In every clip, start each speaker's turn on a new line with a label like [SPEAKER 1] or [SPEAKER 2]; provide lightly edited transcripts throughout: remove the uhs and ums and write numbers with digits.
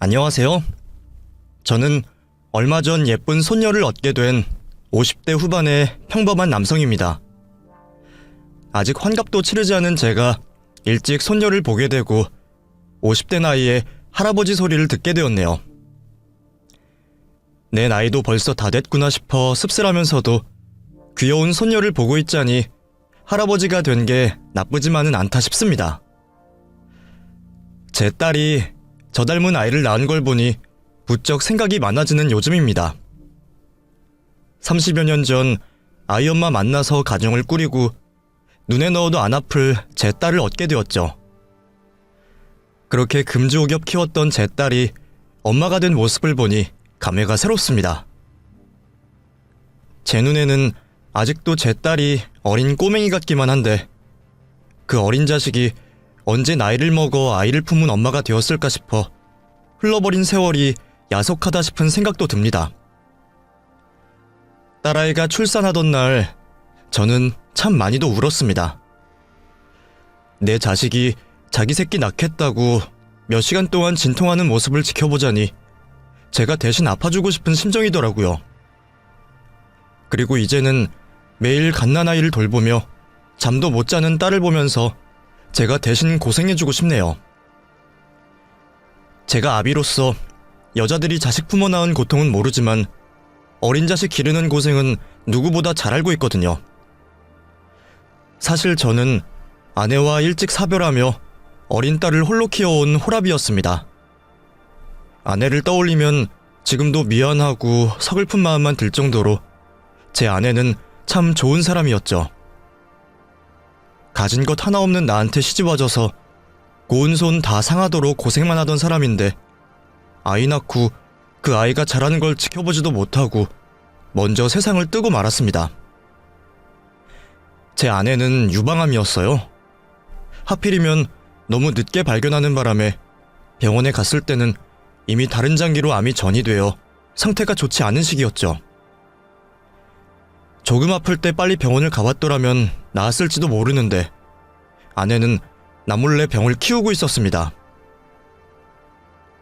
[SPEAKER 1] 안녕하세요. 저는 얼마 전 예쁜 손녀를 얻게 된 50대 후반의 평범한 남성입니다. 아직 환갑도 치르지 않은 제가 일찍 손녀를 보게 되고 50대 나이에 할아버지 소리를 듣게 되었네요. 내 나이도 벌써 다 됐구나 싶어 씁쓸하면서도 귀여운 손녀를 보고 있자니 할아버지가 된 게 나쁘지만은 않다 싶습니다. 제 딸이 저 닮은 아이를 낳은 걸 보니 부쩍 생각이 많아지는 요즘입니다. 30여 년 전 아이 엄마 만나서 가정을 꾸리고 눈에 넣어도 안 아플 제 딸을 얻게 되었죠. 그렇게 금주오겹 키웠던 제 딸이 엄마가 된 모습을 보니 감회가 새롭습니다. 제 눈에는 아직도 제 딸이 어린 꼬맹이 같기만 한데 그 어린 자식이 언제 나이를 먹어 아이를 품은 엄마가 되었을까 싶어 흘러버린 세월이 야속하다 싶은 생각도 듭니다. 딸아이가 출산하던 날 저는 참 많이도 울었습니다. 내 자식이 자기 새끼 낳겠다고 몇 시간 동안 진통하는 모습을 지켜보자니 제가 대신 아파주고 싶은 심정이더라고요. 그리고 이제는 매일 갓난아이를 돌보며 잠도 못 자는 딸을 보면서 제가 대신 고생해주고 싶네요. 제가 아비로서 여자들이 자식 품어 낳은 고통은 모르지만 어린 자식 기르는 고생은 누구보다 잘 알고 있거든요. 사실 저는 아내와 일찍 사별하며 어린 딸을 홀로 키워온 호랍이었습니다. 아내를 떠올리면 지금도 미안하고 서글픈 마음만 들 정도로 제 아내는 참 좋은 사람이었죠. 가진 것 하나 없는 나한테 시집와줘서 고운 손 다 상하도록 고생만 하던 사람인데 아이 낳고 그 아이가 자라는 걸 지켜보지도 못하고 먼저 세상을 뜨고 말았습니다. 제 아내는 유방암이었어요. 하필이면 너무 늦게 발견하는 바람에 병원에 갔을 때는 이미 다른 장기로 암이 전이되어 상태가 좋지 않은 시기였죠. 조금 아플 때 빨리 병원을 가봤더라면 나았을지도 모르는데 아내는 나 몰래 병을 키우고 있었습니다.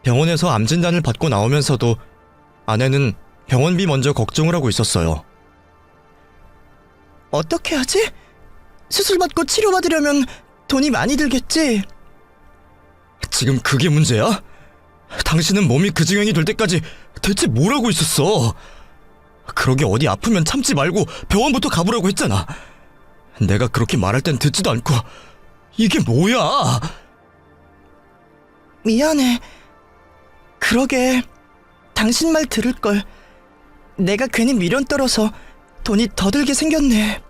[SPEAKER 1] 병원에서 암 진단을 받고 나오면서도 아내는 병원비 먼저 걱정을 하고 있었어요.
[SPEAKER 2] 어떻게 하지? 수술 받고 치료받으려면 돈이 많이 들겠지?
[SPEAKER 1] 지금 그게 문제야? 당신은 몸이 그 지경이 될 때까지 대체 뭘 하고 있었어? 그러게 어디 아프면 참지 말고 병원부터 가보라고 했잖아. 내가 그렇게 말할 땐 듣지도 않고. 이게 뭐야?
[SPEAKER 2] 미안해. 그러게 당신 말 들을걸. 내가 괜히 미련 떨어서 돈이 더 들게 생겼네.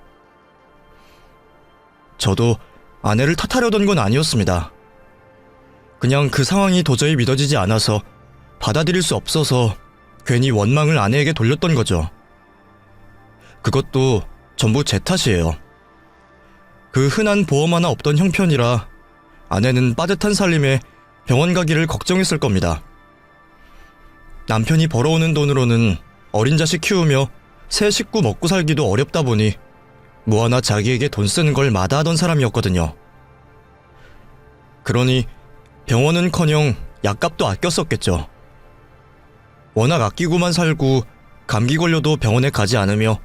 [SPEAKER 1] 저도 아내를 탓하려던 건 아니었습니다. 그냥 그 상황이 도저히 믿어지지 않아서 받아들일 수 없어서 괜히 원망을 아내에게 돌렸던 거죠. 그것도 전부 제 탓이에요. 그 흔한 보험 하나 없던 형편이라 아내는 빠듯한 살림에 병원 가기를 걱정했을 겁니다. 남편이 벌어오는 돈으로는 어린 자식 키우며 새 식구 먹고 살기도 어렵다 보니 뭐하나 자기에게 돈 쓰는 걸 마다하던 사람이었거든요. 그러니 병원은커녕 약값도 아껴 썼겠죠. 워낙 아끼고만 살고 감기 걸려도 병원에 가지 않으며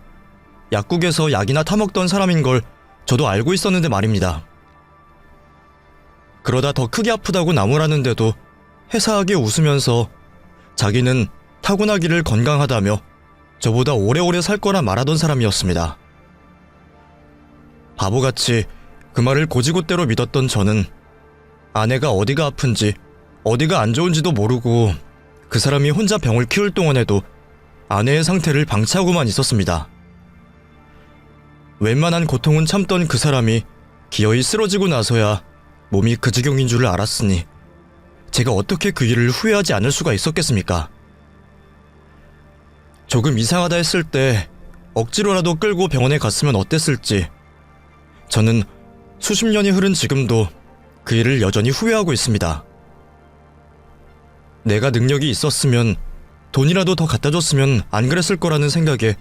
[SPEAKER 1] 약국에서 약이나 타먹던 사람인 걸 저도 알고 있었는데 말입니다. 그러다 더 크게 아프다고 나무라는데도 해사하게 웃으면서 자기는 타고나기를 건강하다며 저보다 오래오래 살 거라 말하던 사람이었습니다. 바보같이 그 말을 고지고대로 믿었던 저는 아내가 어디가 아픈지 어디가 안 좋은지도 모르고 그 사람이 혼자 병을 키울 동안에도 아내의 상태를 방치하고만 있었습니다. 웬만한 고통은 참던 그 사람이 기어이 쓰러지고 나서야 몸이 그 지경인 줄을 알았으니 제가 어떻게 그 일을 후회하지 않을 수가 있었겠습니까? 조금 이상하다 했을 때 억지로라도 끌고 병원에 갔으면 어땠을지 저는 수십 년이 흐른 지금도 그 일을 여전히 후회하고 있습니다. 내가 능력이 있었으면 돈이라도 더 갖다 줬으면 안 그랬을 거라는 생각에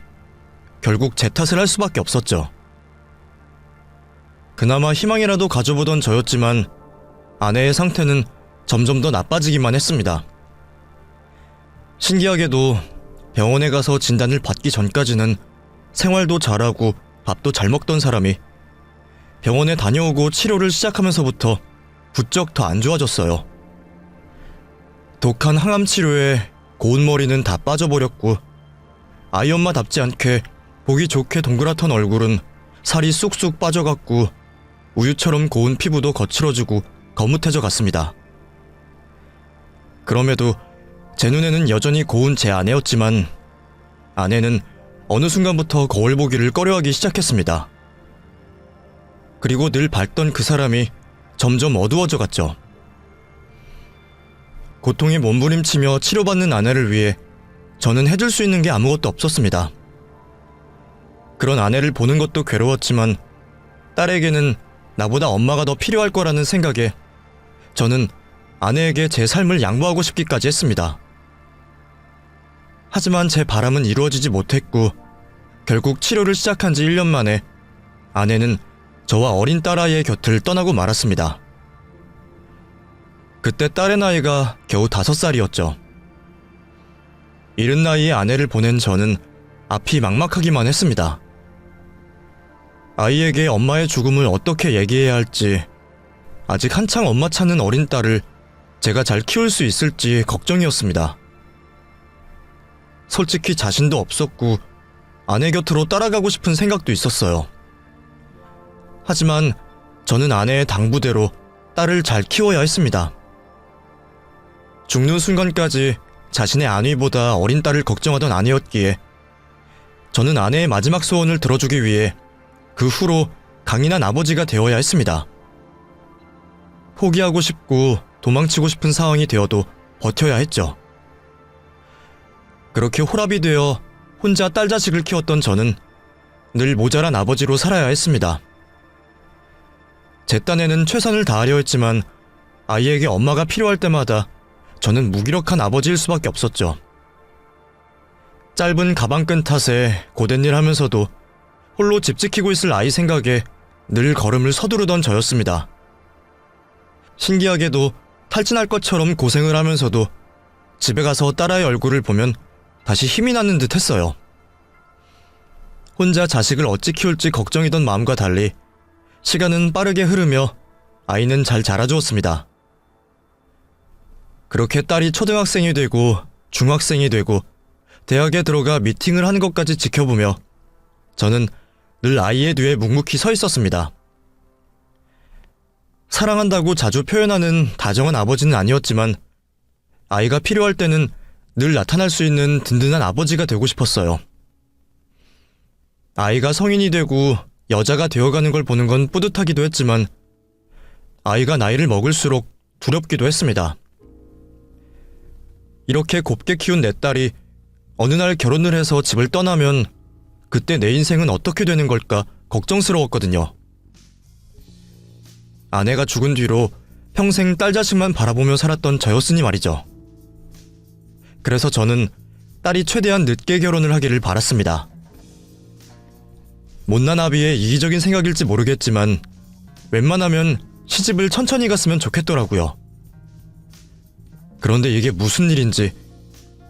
[SPEAKER 1] 결국 제 탓을 할 수밖에 없었죠. 그나마 희망이라도 가져보던 저였지만 아내의 상태는 점점 더 나빠지기만 했습니다. 신기하게도 병원에 가서 진단을 받기 전까지는 생활도 잘하고 밥도 잘 먹던 사람이 병원에 다녀오고 치료를 시작하면서부터 부쩍 더 안 좋아졌어요. 독한 항암 치료에 고운 머리는 다 빠져버렸고 아이 엄마답지 않게 보기 좋게 동그랗던 얼굴은 살이 쑥쑥 빠져갔고 우유처럼 고운 피부도 거칠어지고 거뭇해져 갔습니다. 그럼에도 제 눈에는 여전히 고운 제 아내였지만 아내는 어느 순간부터 거울 보기를 꺼려하기 시작했습니다. 그리고 늘 밝던 그 사람이 점점 어두워져 갔죠. 고통에 몸부림치며 치료받는 아내를 위해 저는 해줄 수 있는 게 아무것도 없었습니다. 그런 아내를 보는 것도 괴로웠지만 딸에게는 나보다 엄마가 더 필요할 거라는 생각에 저는 아내에게 제 삶을 양보하고 싶기까지 했습니다. 하지만 제 바람은 이루어지지 못했고 결국 치료를 시작한 지 1년 만에 아내는 저와 어린 딸아이의 곁을 떠나고 말았습니다. 그때 딸의 나이가 겨우 5살이었죠. 이른 나이에 아내를 보낸 저는 앞이 막막하기만 했습니다. 아이에게 엄마의 죽음을 어떻게 얘기해야 할지, 아직 한창 엄마 찾는 어린 딸을 제가 잘 키울 수 있을지 걱정이었습니다. 솔직히 자신도 없었고 아내 곁으로 따라가고 싶은 생각도 있었어요. 하지만 저는 아내의 당부대로 딸을 잘 키워야 했습니다. 죽는 순간까지 자신의 안위보다 어린 딸을 걱정하던 아내였기에 저는 아내의 마지막 소원을 들어주기 위해 그 후로 강인한 아버지가 되어야 했습니다. 포기하고 싶고 도망치고 싶은 상황이 되어도 버텨야 했죠. 그렇게 홀압이 되어 혼자 딸 자식을 키웠던 저는 늘 모자란 아버지로 살아야 했습니다. 제 딴에는 최선을 다하려 했지만 아이에게 엄마가 필요할 때마다 저는 무기력한 아버지일 수밖에 없었죠. 짧은 가방끈 탓에 고된 일 하면서도 홀로 집 지키고 있을 아이 생각에 늘 걸음을 서두르던 저였습니다. 신기하게도 탈진할 것처럼 고생을 하면서도 집에 가서 딸아이 얼굴을 보면 다시 힘이 나는 듯 했어요. 혼자 자식을 어찌 키울지 걱정이던 마음과 달리 시간은 빠르게 흐르며 아이는 잘 자라주었습니다. 그렇게 딸이 초등학생이 되고 중학생이 되고 대학에 들어가 미팅을 하는 것까지 지켜보며 저는 늘 아이의 뒤에 묵묵히 서 있었습니다. 사랑한다고 자주 표현하는 다정한 아버지는 아니었지만 아이가 필요할 때는 늘 나타날 수 있는 든든한 아버지가 되고 싶었어요. 아이가 성인이 되고 여자가 되어가는 걸 보는 건 뿌듯하기도 했지만 아이가 나이를 먹을수록 두렵기도 했습니다. 이렇게 곱게 키운 내 딸이 어느 날 결혼을 해서 집을 떠나면 그때 내 인생은 어떻게 되는 걸까 걱정스러웠거든요. 아내가 죽은 뒤로 평생 딸 자식만 바라보며 살았던 저였으니 말이죠. 그래서 저는 딸이 최대한 늦게 결혼을 하기를 바랐습니다. 못난 아비의 이기적인 생각일지 모르겠지만 웬만하면 시집을 천천히 갔으면 좋겠더라고요. 그런데 이게 무슨 일인지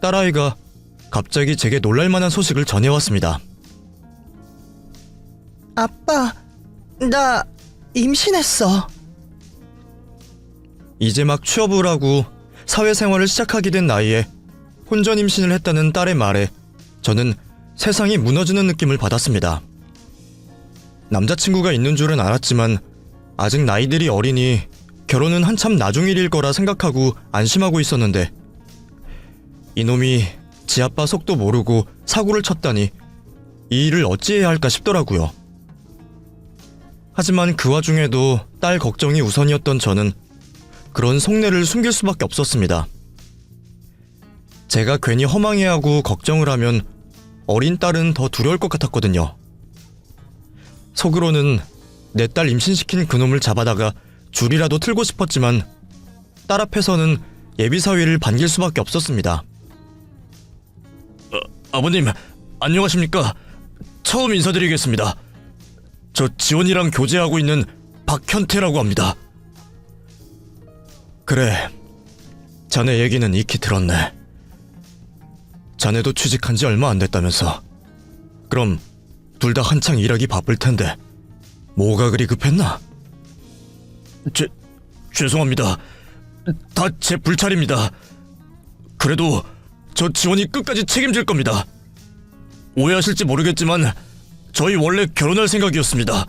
[SPEAKER 1] 딸아이가 갑자기 제게 놀랄만한 소식을 전해왔습니다.
[SPEAKER 2] 아빠, 나 임신했어.
[SPEAKER 1] 이제 막 취업을 하고 사회생활을 시작하게 된 나이에 혼전 임신을 했다는 딸의 말에 저는 세상이 무너지는 느낌을 받았습니다. 남자친구가 있는 줄은 알았지만 아직 나이들이 어리니 결혼은 한참 나중 일일 거라 생각하고 안심하고 있었는데 이놈이 지 아빠 속도 모르고 사고를 쳤다니 이 일을 어찌해야 할까 싶더라고요. 하지만 그 와중에도 딸 걱정이 우선이었던 저는 그런 속내를 숨길 수밖에 없었습니다. 제가 괜히 허망해하고 걱정을 하면 어린 딸은 더 두려울 것 같았거든요. 속으로는 내 딸 임신시킨 그놈을 잡아다가 줄이라도 틀고 싶었지만 딸 앞에서는 예비사위를 반길 수밖에 없었습니다. 아버님, 안녕하십니까? 처음 인사드리겠습니다. 저 지원이랑 교제하고 있는 박현태라고 합니다. 그래, 자네 얘기는 익히 들었네. 자네도 취직한 지 얼마 안 됐다면서. 그럼 둘 다 한창 일하기 바쁠 텐데 뭐가 그리 급했나? 죄송합니다. 다 제 불찰입니다. 그래도 저 지원이 끝까지 책임질 겁니다. 오해하실지 모르겠지만 저희 원래 결혼할 생각이었습니다.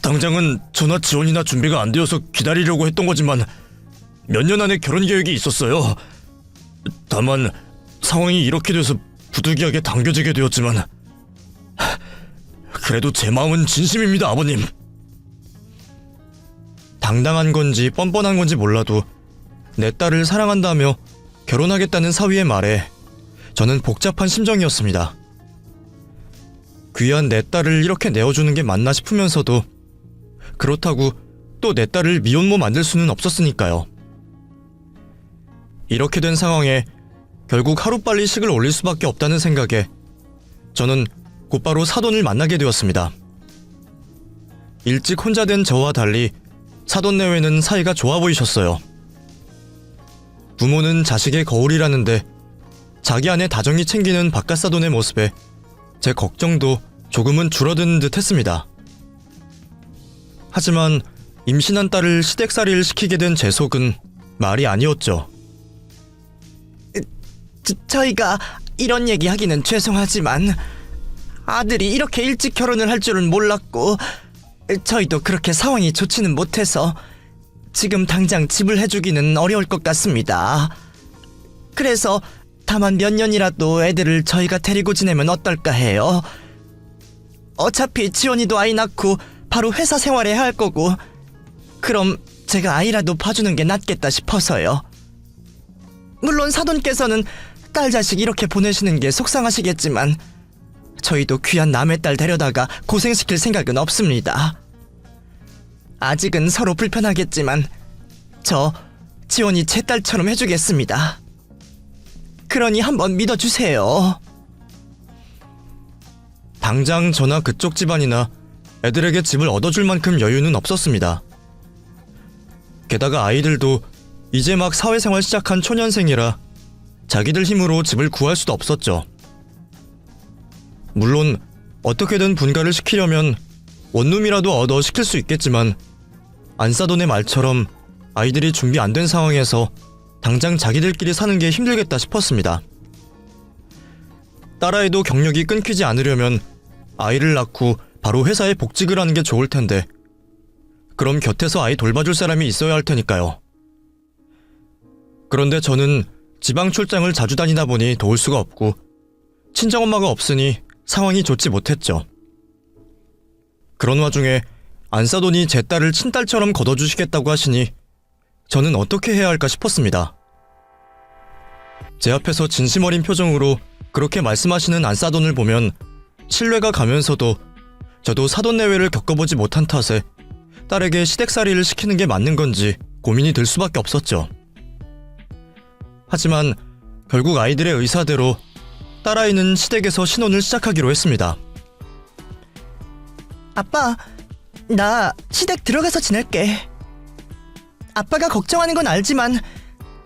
[SPEAKER 1] 당장은 저나 지원이나 준비가 안 되어서 기다리려고 했던 거지만 몇 년 안에 결혼 계획이 있었어요. 다만 상황이 이렇게 돼서 부득이하게 당겨지게 되었지만 그래도 제 마음은 진심입니다, 아버님. 당당한 건지 뻔뻔한 건지 몰라도 내 딸을 사랑한다며 결혼하겠다는 사위의 말에 저는 복잡한 심정이었습니다. 귀한 내 딸을 이렇게 내어주는 게 맞나 싶으면서도 그렇다고 또 내 딸을 미혼모 만들 수는 없었으니까요. 이렇게 된 상황에 결국 하루빨리 식을 올릴 수밖에 없다는 생각에 저는 곧바로 사돈을 만나게 되었습니다. 일찍 혼자 된 저와 달리 사돈 내외는 사이가 좋아 보이셨어요. 부모는 자식의 거울이라는데 자기 안에 다정히 챙기는 바깥 사돈의 모습에 제 걱정도 조금은 줄어드는 듯 했습니다. 하지만 임신한 딸을 시댁살이를 시키게 된 제 속은 말이 아니었죠.
[SPEAKER 2] 저희가 이런 얘기 하기는 죄송하지만 아들이 이렇게 일찍 결혼을 할 줄은 몰랐고 저희도 그렇게 상황이 좋지는 못해서 지금 당장 집을 해주기는 어려울 것 같습니다. 그래서 다만 몇 년이라도 애들을 저희가 데리고 지내면 어떨까 해요. 어차피 지원이도 아이 낳고 바로 회사 생활해야 할 거고 그럼 제가 아이라도 봐주는 게 낫겠다 싶어서요. 물론 사돈께서는 딸 자식 이렇게 보내시는 게 속상하시겠지만 저희도 귀한 남의 딸 데려다가 고생시킬 생각은 없습니다. 아직은 서로 불편하겠지만 저 지원이 제 딸처럼 해주겠습니다. 그러니 한번 믿어주세요.
[SPEAKER 1] 당장 저나 그쪽 집안이나 애들에게 집을 얻어줄 만큼 여유는 없었습니다. 게다가 아이들도 이제 막 사회생활 시작한 초년생이라 자기들 힘으로 집을 구할 수도 없었죠. 물론 어떻게든 분가를 시키려면 원룸이라도 얻어 시킬 수 있겠지만 안사돈의 말처럼 아이들이 준비 안 된 상황에서 당장 자기들끼리 사는 게 힘들겠다 싶었습니다. 딸아이도 경력이 끊기지 않으려면 아이를 낳고 바로 회사에 복직을 하는 게 좋을 텐데 그럼 곁에서 아이 돌봐줄 사람이 있어야 할 테니까요. 그런데 저는 지방 출장을 자주 다니다 보니 도울 수가 없고 친정엄마가 없으니 상황이 좋지 못했죠. 그런 와중에 안사돈이 제 딸을 친딸처럼 걷어주시겠다고 하시니 저는 어떻게 해야 할까 싶었습니다. 제 앞에서 진심 어린 표정으로 그렇게 말씀하시는 안사돈을 보면 신뢰가 가면서도 저도 사돈 내외를 겪어보지 못한 탓에 딸에게 시댁살이를 시키는 게 맞는 건지 고민이 들 수밖에 없었죠. 하지만 결국 아이들의 의사대로 딸아이는 시댁에서 신혼을 시작하기로 했습니다.
[SPEAKER 2] 아빠, 나 시댁 들어가서 지낼게. 아빠가 걱정하는 건 알지만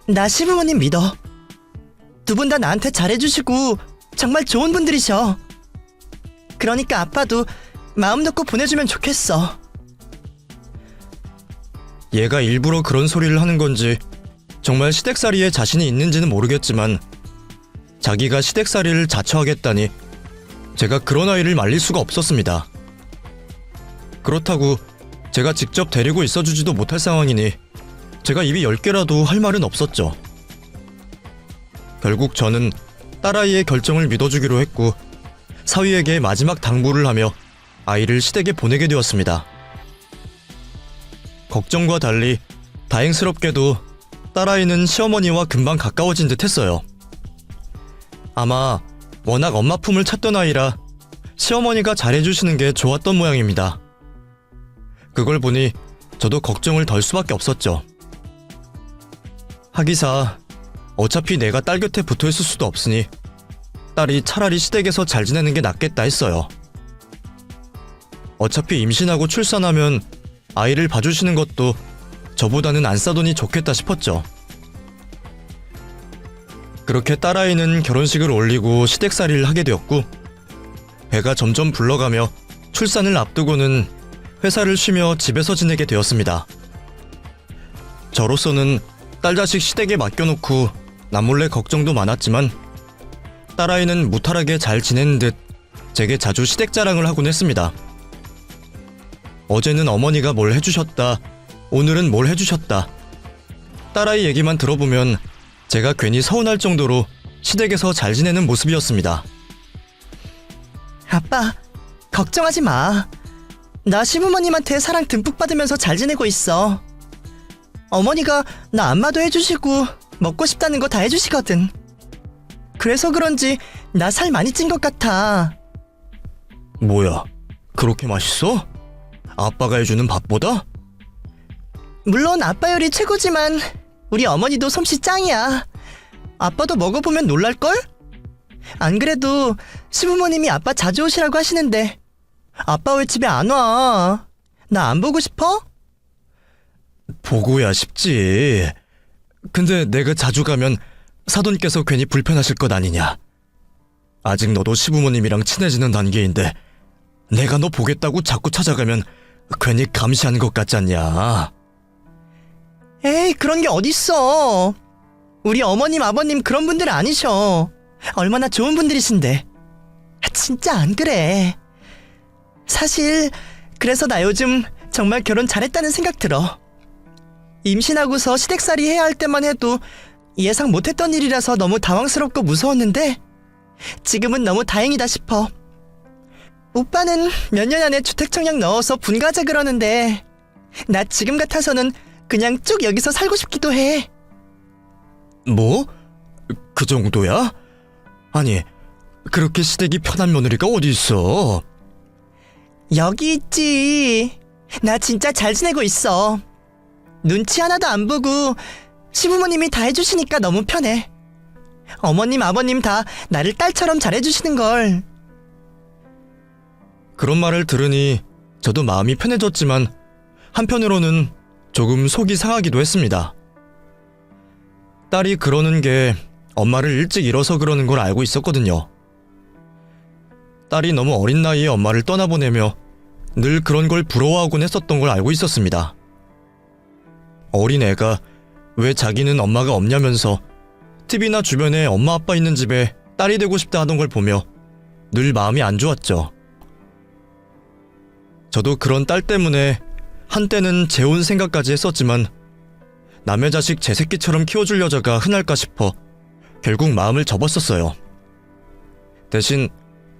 [SPEAKER 2] 나 시부모님 믿어. 두 분 다 나한테 잘해주시고 정말 좋은 분들이셔. 그러니까 아빠도 마음 놓고 보내주면 좋겠어.
[SPEAKER 1] 얘가 일부러 그런 소리를 하는 건지 정말 시댁살이에 자신이 있는지는 모르겠지만 자기가 시댁살이를 자처하겠다니 제가 그런 아이를 말릴 수가 없었습니다. 그렇다고 제가 직접 데리고 있어주지도 못할 상황이니 제가 입이 10개라도 할 말은 없었죠. 결국 저는 딸아이의 결정을 믿어주기로 했고 사위에게 마지막 당부를 하며 아이를 시댁에 보내게 되었습니다. 걱정과 달리 다행스럽게도 딸아이는 시어머니와 금방 가까워진 듯 했어요. 아마 워낙 엄마 품을 찾던 아이라 시어머니가 잘해주시는 게 좋았던 모양입니다. 그걸 보니 저도 걱정을 덜 수밖에 없었죠. 하기사 어차피 내가 딸 곁에 붙어있을 수도 없으니 딸이 차라리 시댁에서 잘 지내는 게 낫겠다 했어요. 어차피 임신하고 출산하면 아이를 봐주시는 것도 저보다는 안사돈이 좋겠다 싶었죠. 그렇게 딸아이는 결혼식을 올리고 시댁살이를 하게 되었고, 배가 점점 불러가며 출산을 앞두고는 회사를 쉬며 집에서 지내게 되었습니다. 저로서는 딸 자식 시댁에 맡겨놓고 남몰래 걱정도 많았지만, 딸아이는 무탈하게 잘 지내는 듯 제게 자주 시댁 자랑을 하곤 했습니다. 어제는 어머니가 뭘 해주셨다, 오늘은 뭘 해주셨다. 딸아이 얘기만 들어보면 제가 괜히 서운할 정도로 시댁에서 잘 지내는 모습이었습니다.
[SPEAKER 2] 아빠, 걱정하지 마. 나 시부모님한테 사랑 듬뿍 받으면서 잘 지내고 있어. 어머니가 나 안마도 해주시고 먹고 싶다는 거 다 해주시거든. 그래서 그런지 나 살 많이 찐 것 같아.
[SPEAKER 1] 뭐야, 그렇게 맛있어? 아빠가 해주는 밥보다?
[SPEAKER 2] 물론 아빠 요리 최고지만 우리 어머니도 솜씨 짱이야. 아빠도 먹어보면 놀랄걸? 안 그래도 시부모님이 아빠 자주 오시라고 하시는데 아빠 왜 집에 안 와? 나 안 보고 싶어?
[SPEAKER 1] 보고야 싶지. 근데 내가 자주 가면 사돈께서 괜히 불편하실 것 아니냐. 아직 너도 시부모님이랑 친해지는 단계인데 내가 너 보겠다고 자꾸 찾아가면 괜히 감시하는 것 같지 않냐.
[SPEAKER 2] 에이, 그런 게 어딨어. 우리 어머님, 아버님 그런 분들 아니셔. 얼마나 좋은 분들이신데. 진짜 안 그래. 사실 그래서 나 요즘 정말 결혼 잘했다는 생각 들어. 임신하고서 시댁살이 해야 할 때만 해도 예상 못했던 일이라서 너무 당황스럽고 무서웠는데 지금은 너무 다행이다 싶어. 오빠는 몇 년 안에 주택청약 넣어서 분가자 그러는데 나 지금 같아서는 그냥 쭉 여기서 살고 싶기도 해.
[SPEAKER 1] 뭐? 그 정도야? 아니, 그렇게 시댁이 편한 며느리가 어디 있어?
[SPEAKER 2] 여기 있지. 나 진짜 잘 지내고 있어. 눈치 하나도 안 보고 시부모님이 다 해주시니까 너무 편해. 어머님, 아버님 다 나를 딸처럼 잘해주시는걸.
[SPEAKER 1] 그런 말을 들으니 저도 마음이 편해졌지만 한편으로는 조금 속이 상하기도 했습니다. 딸이 그러는 게 엄마를 일찍 잃어서 그러는 걸 알고 있었거든요. 딸이 너무 어린 나이에 엄마를 떠나보내며 늘 그런 걸 부러워하곤 했었던 걸 알고 있었습니다. 어린 애가 왜 자기는 엄마가 없냐면서 TV나 주변에 엄마 아빠 있는 집에 딸이 되고 싶다 하던 걸 보며 늘 마음이 안 좋았죠. 저도 그런 딸 때문에 한때는 재혼 생각까지 했었지만 남의 자식 제 새끼처럼 키워줄 여자가 흔할까 싶어 결국 마음을 접었었어요. 대신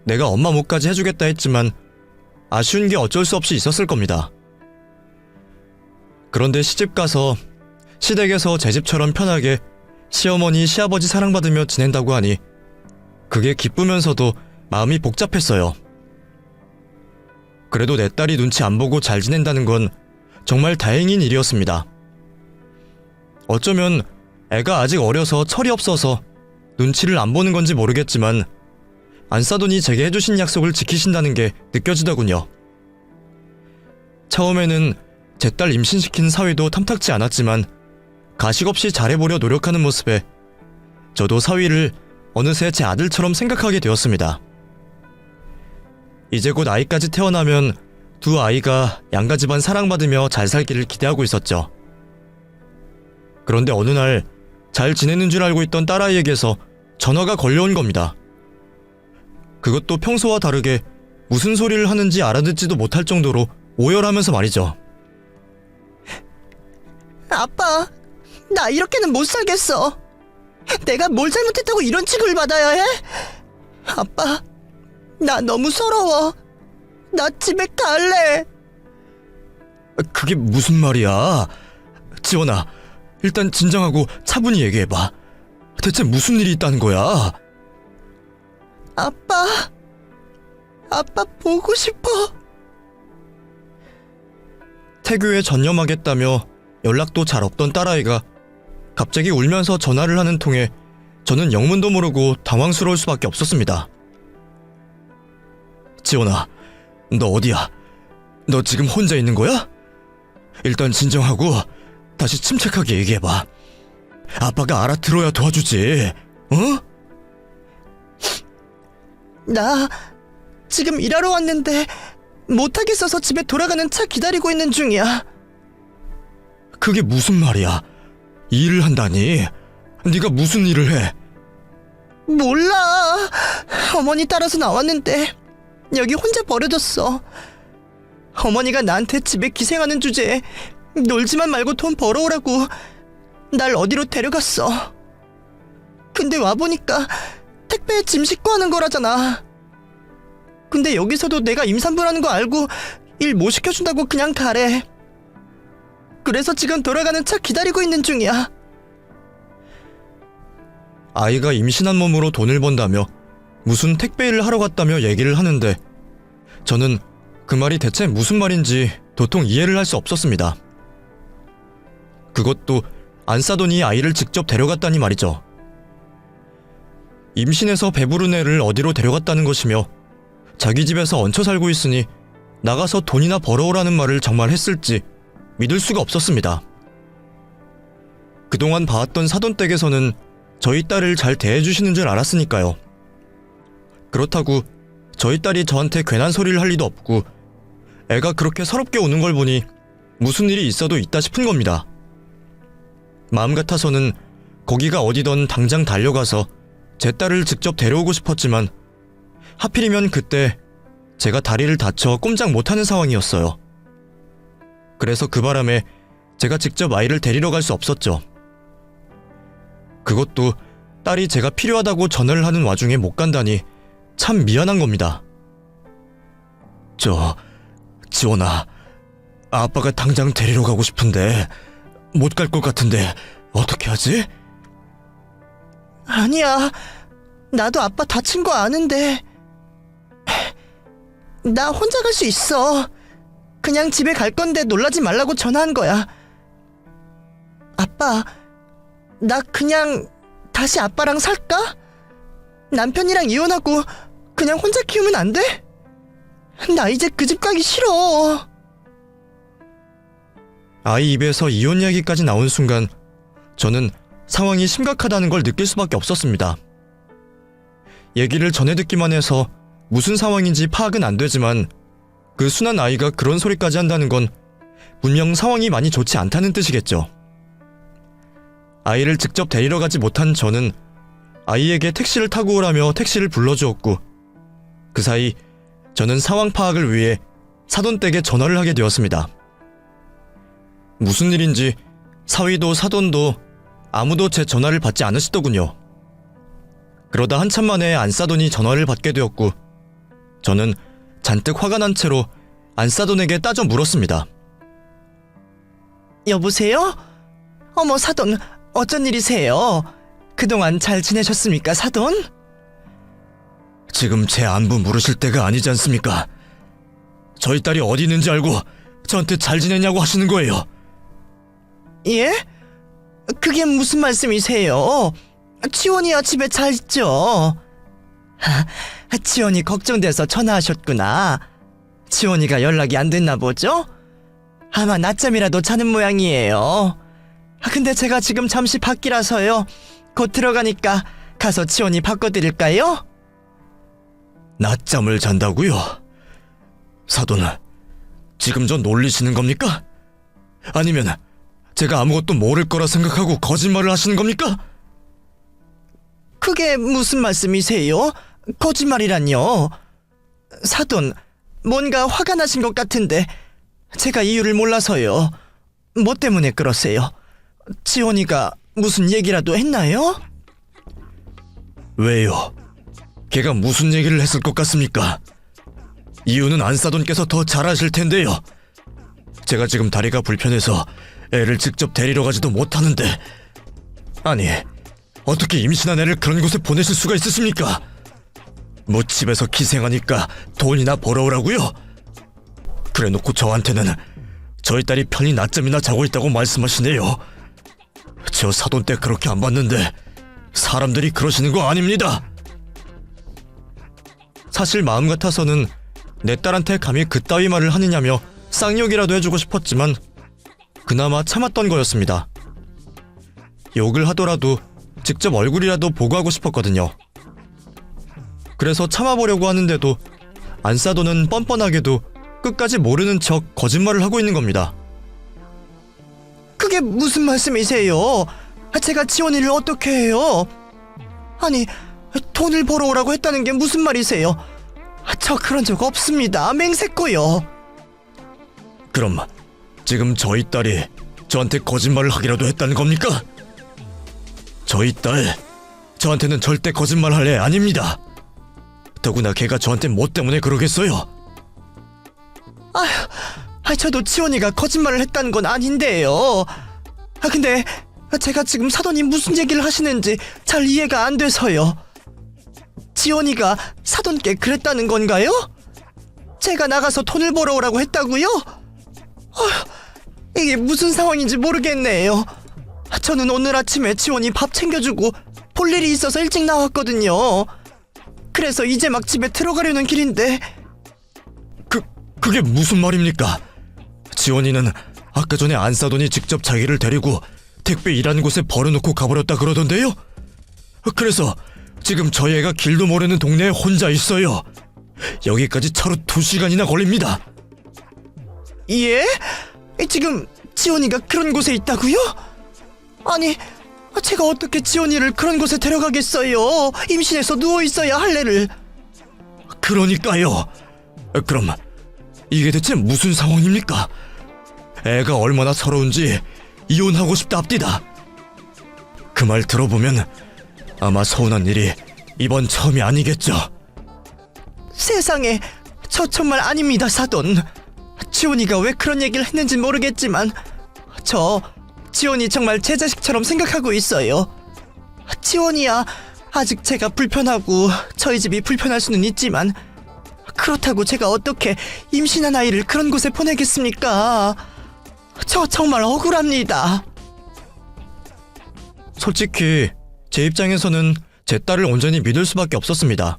[SPEAKER 1] 내가 엄마 몫까지 해주겠다 했지만 아쉬운 게 어쩔 수 없이 있었을 겁니다. 그런데 시집가서 시댁에서 제 집처럼 편하게 시어머니, 시아버지 사랑받으며 지낸다고 하니 그게 기쁘면서도 마음이 복잡했어요. 그래도 내 딸이 눈치 안 보고 잘 지낸다는 건 정말 다행인 일이었습니다. 어쩌면 애가 아직 어려서 철이 없어서 눈치를 안 보는 건지 모르겠지만 안싸돈이 제게 해주신 약속을 지키신다는 게 느껴지더군요. 처음에는 제 딸 임신시킨 사위도 탐탁지 않았지만 가식 없이 잘해보려 노력하는 모습에 저도 사위를 어느새 제 아들처럼 생각하게 되었습니다. 이제 곧 아이까지 태어나면 두 아이가 양가 집안 사랑받으며 잘 살기를 기대하고 있었죠. 그런데 어느 날 잘 지내는 줄 알고 있던 딸아이에게서 전화가 걸려온 겁니다. 그것도 평소와 다르게 무슨 소리를 하는지 알아듣지도 못할 정도로 오열하면서 말이죠.
[SPEAKER 2] 아빠, 나 이렇게는 못 살겠어. 내가 뭘 잘못했다고 이런 취급을 받아야 해? 아빠, 나 너무 서러워. 나 집에 갈래.
[SPEAKER 1] 그게 무슨 말이야? 지원아, 일단 진정하고 차분히 얘기해봐. 대체 무슨 일이 있다는 거야?
[SPEAKER 2] 아빠 보고 싶어.
[SPEAKER 1] 태교에 전념하겠다며 연락도 잘 없던 딸아이가 갑자기 울면서 전화를 하는 통에 저는 영문도 모르고 당황스러울 수밖에 없었습니다. 지원아, 너 어디야? 너 지금 혼자 있는 거야? 일단 진정하고 다시 침착하게 얘기해봐. 아빠가 알아들어야 도와주지. 어?
[SPEAKER 2] 나 지금 일하러 왔는데 못하겠어서 집에 돌아가는 차 기다리고 있는 중이야.
[SPEAKER 1] 그게 무슨 말이야? 일을 한다니? 네가 무슨 일을 해?
[SPEAKER 2] 몰라. 어머니 따라서 나왔는데 여기 혼자 버려졌어. 어머니가 나한테 집에 기생하는 주제에 놀지만 말고 돈 벌어오라고 날 어디로 데려갔어. 근데 와보니까 택배에 짐 싣고 하는 거라잖아. 근데 여기서도 내가 임산부라는 거 알고 일 못 시켜준다고 그냥 가래. 그래서 지금 돌아가는 차 기다리고 있는 중이야.
[SPEAKER 1] 아이가 임신한 몸으로 돈을 번다며 무슨 택배 일을 하러 갔다며 얘기를 하는데 저는 그 말이 대체 무슨 말인지 도통 이해를 할 수 없었습니다. 그것도 안 싸더니 아이를 직접 데려갔다니 말이죠. 임신해서 배부른 애를 어디로 데려갔다는 것이며 자기 집에서 얹혀 살고 있으니 나가서 돈이나 벌어오라는 말을 정말 했을지 믿을 수가 없었습니다. 그동안 봐왔던 사돈댁에서는 저희 딸을 잘 대해주시는 줄 알았으니까요. 그렇다고 저희 딸이 저한테 괜한 소리를 할 리도 없고 애가 그렇게 서럽게 우는 걸 보니 무슨 일이 있어도 있다 싶은 겁니다. 마음 같아서는 거기가 어디던 당장 달려가서 제 딸을 직접 데려오고 싶었지만 하필이면 그때 제가 다리를 다쳐 꼼짝 못하는 상황이었어요. 그래서 그 바람에 제가 직접 아이를 데리러 갈 수 없었죠. 그것도 딸이 제가 필요하다고 전화를 하는 와중에 못 간다니 참 미안한 겁니다. 지원아, 아빠가 당장 데리러 가고 싶은데 못 갈 것 같은데 어떻게 하지?
[SPEAKER 2] 아니야. 나도 아빠 다친 거 아는데. 나 혼자 갈 수 있어. 그냥 집에 갈 건데 놀라지 말라고 전화한 거야. 아빠, 나 그냥 다시 아빠랑 살까? 남편이랑 이혼하고 그냥 혼자 키우면 안 돼? 나 이제 그 집 가기 싫어.
[SPEAKER 1] 아이 입에서 이혼 이야기까지 나온 순간 저는 상황이 심각하다는 걸 느낄 수밖에 없었습니다. 얘기를 전해 듣기만 해서 무슨 상황인지 파악은 안 되지만 그 순한 아이가 그런 소리까지 한다는 건 분명 상황이 많이 좋지 않다는 뜻이겠죠. 아이를 직접 데리러 가지 못한 저는 아이에게 택시를 타고 오라며 택시를 불러주었고 그 사이 저는 상황 파악을 위해 사돈댁에 전화를 하게 되었습니다. 무슨 일인지 사위도 사돈도 아무도 제 전화를 받지 않으시더군요. 그러다 한참 만에 안싸돈이 전화를 받게 되었고 저는 잔뜩 화가 난 채로 안싸돈에게 따져 물었습니다.
[SPEAKER 2] 여보세요? 어머, 사돈, 어쩐 일이세요? 그동안 잘 지내셨습니까, 사돈?
[SPEAKER 1] 지금 제 안부 물으실 때가 아니지 않습니까? 저희 딸이 어디 있는지 알고 저한테 잘 지내냐고 하시는 거예요.
[SPEAKER 2] 예? 그게 무슨 말씀이세요? 치원이야 집에 잘 있죠? 치원이 걱정돼서 전화하셨구나. 치원이가 연락이 안 됐나 보죠? 아마 낮잠이라도 자는 모양이에요. 근데 제가 지금 잠시 밖이라서요. 곧 들어가니까 가서 치원이 바꿔드릴까요?
[SPEAKER 1] 낮잠을 잔다고요? 사돈, 지금 저 놀리시는 겁니까? 아니면 제가 아무것도 모를 거라 생각하고 거짓말을 하시는 겁니까?
[SPEAKER 2] 그게 무슨 말씀이세요? 거짓말이란요. 사돈, 뭔가 화가 나신 것 같은데 제가 이유를 몰라서요. 뭐 때문에 그러세요? 지원이가 무슨 얘기라도 했나요?
[SPEAKER 1] 왜요? 걔가 무슨 얘기를 했을 것 같습니까? 이유는 안사돈께서 더 잘 아실 텐데요. 제가 지금 다리가 불편해서 애를 직접 데리러 가지도 못하는데, 아니, 어떻게 임신한 애를 그런 곳에 보내실 수가 있으십니까? 뭐 집에서 기생하니까 돈이나 벌어오라고요? 그래놓고 저한테는 저희 딸이 편히 낮잠이나 자고 있다고 말씀하시네요. 저 사돈 때 그렇게 안 봤는데 사람들이 그러시는 거 아닙니다. 사실 마음 같아서는 내 딸한테 감히 그따위 말을 하느냐며 쌍욕이라도 해주고 싶었지만 그나마 참았던 거였습니다. 욕을 하더라도 직접 얼굴이라도 보고 하고 싶었거든요. 그래서 참아보려고 하는데도 안사돈은 뻔뻔하게도 끝까지 모르는 척 거짓말을 하고 있는 겁니다.
[SPEAKER 2] 그게 무슨 말씀이세요? 제가 지원이를 어떻게 해요? 아니, 돈을 벌어오라고 했다는 게 무슨 말이세요? 저 그런 적 없습니다. 맹세코요.
[SPEAKER 1] 그럼 지금 저희 딸이 저한테 거짓말을 하기라도 했다는 겁니까? 저희 딸, 저한테는 절대 거짓말할 애 아닙니다. 더구나 걔가 저한테 뭐 때문에 그러겠어요?
[SPEAKER 2] 저도 지원이가 거짓말을 했다는 건 아닌데요. 근데 제가 지금 사돈이 무슨 얘기를 하시는지 잘 이해가 안 돼서요. 지원이가 사돈께 그랬다는 건가요? 제가 나가서 돈을 벌어오라고 했다고요? 이게 무슨 상황인지 모르겠네요. 저는 오늘 아침에 지원이 밥 챙겨주고 볼 일이 있어서 일찍 나왔거든요. 그래서 이제 막 집에 들어가려는 길인데.
[SPEAKER 1] 그게 무슨 말입니까? 지원이는 아까 전에 안사돈이 직접 자기를 데리고 택배 일하는 곳에 버려놓고 가버렸다 그러던데요? 그래서 지금 저희 애가 길도 모르는 동네에 혼자 있어요. 여기까지 차로 2시간이나 걸립니다.
[SPEAKER 2] 예? 지금 지원이가 그런 곳에 있다고요? 아니, 제가 어떻게 지원이를 그런 곳에 데려가겠어요? 임신해서 누워있어야 할 애를.
[SPEAKER 1] 그러니까요. 그럼 이게 대체 무슨 상황입니까? 애가 얼마나 서러운지 이혼하고 싶답디다. 그 말 들어보면 아마 서운한 일이 이번 처음이 아니겠죠.
[SPEAKER 2] 세상에, 저 정말 아닙니다, 사돈. 지원이가 왜 그런 얘기를 했는지 모르겠지만 저 지원이 정말 제 자식처럼 생각하고 있어요. 지원이야, 아직 제가 불편하고 저희 집이 불편할 수는 있지만 그렇다고 제가 어떻게 임신한 아이를 그런 곳에 보내겠습니까? 저 정말 억울합니다.
[SPEAKER 1] 솔직히 제 입장에서는 제 딸을 온전히 믿을 수밖에 없었습니다.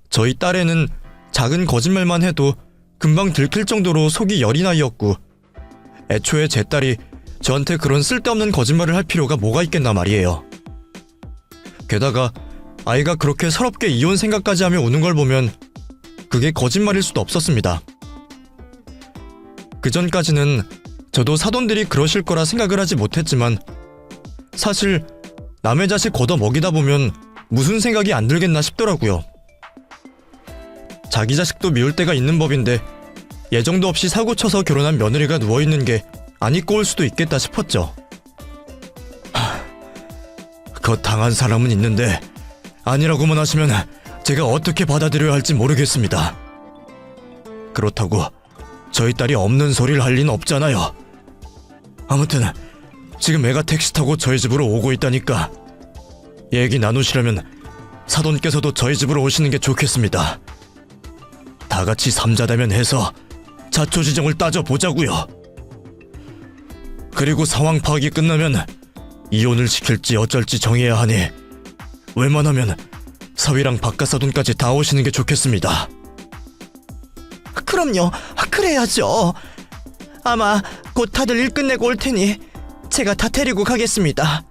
[SPEAKER 1] 저희 딸에는 작은 거짓말만 해도 금방 들킬 정도로 속이 여린 아이였고, 애초에 제 딸이 저한테 그런 쓸데없는 거짓말을 할 필요가 뭐가 있겠나 말이에요. 게다가 아이가 그렇게 서럽게 이혼 생각까지 하며 우는 걸 보면 그게 거짓말일 수도 없었습니다. 그전까지는 저도 사돈들이 그러실 거라 생각을 하지 못했지만 사실 남의 자식 걷어 먹이다 보면 무슨 생각이 안 들겠나 싶더라고요. 자기 자식도 미울 때가 있는 법인데 예정도 없이 사고쳐서 결혼한 며느리가 누워있는 게 안 잊고 올 수도 있겠다 싶었죠. 그 당한 사람은 있는데 아니라고만 하시면 제가 어떻게 받아들여야 할지 모르겠습니다. 그렇다고 저희 딸이 없는 소리를 할 리는 없잖아요. 아무튼 지금 애가 택시 타고 저희 집으로 오고 있다니까 얘기 나누시려면 사돈께서도 저희 집으로 오시는 게 좋겠습니다. 다 같이 삼자대면 해서 자초지종을 따져보자고요. 그리고 상황 파악이 끝나면 이혼을 시킬지 어쩔지 정해야 하니 웬만하면 사위랑 바깥사돈까지 다 오시는 게 좋겠습니다.
[SPEAKER 2] 그럼요, 그래야죠. 아마 곧 다들 일 끝내고 올 테니 제가 다 데리고 가겠습니다.